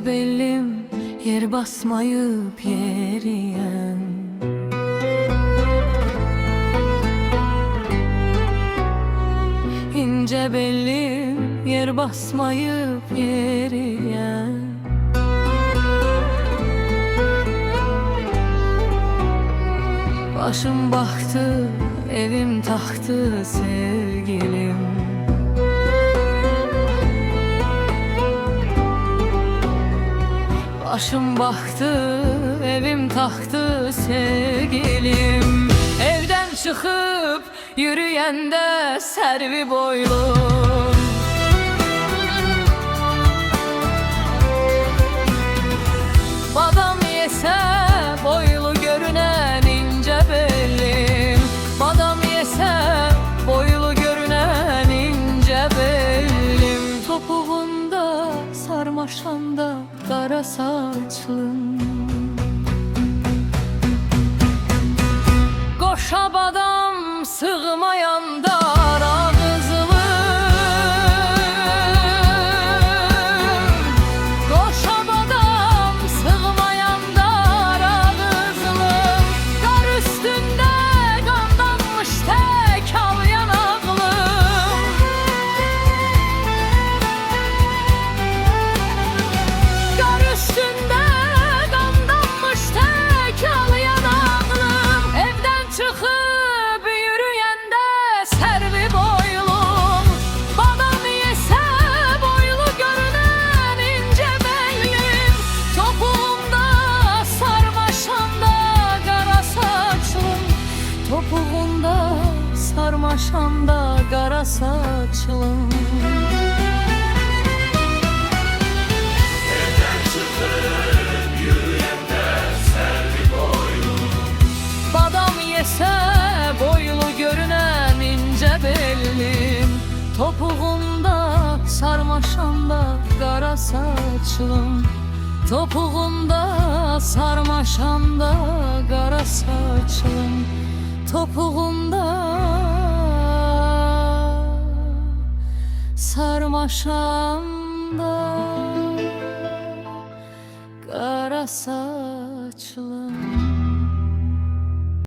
İnce bellim yer basmayıp yeriyen, İnce bellim yer basmayıp yeriyen. Başım baktı, evim taktı sevgilim. Başım baktı, evim taktı sevgilim. Evden çıkıp yürüyende servi boylum, badam yese boylu görünen ince bellim. Badam yese boylu görünen ince bellim. Topuğunda sarmaşanda kara saçlım. Qoşa badam sığmayan dar ağızlım. Qoşa badam sığmayan dar ağızlım. Qar üstünde qandanmış tek al yanaqlım. Qar üstünde qandanmış tek al yanaqlım. Evden çıkıp yürüyende servi boylum. Badam yese boylu görünen ince bellim. Topuğumda sarmaşanda kara saçlım. Topuğumda sarmaşanda kara saçlım. Badam yese boylu görünen ince bellim. Topuğumda sarmaşanda kara saçlım. Topuğumda sarmaşanda kara saçlım. Topuğumda sarmaşanda kara saçlım.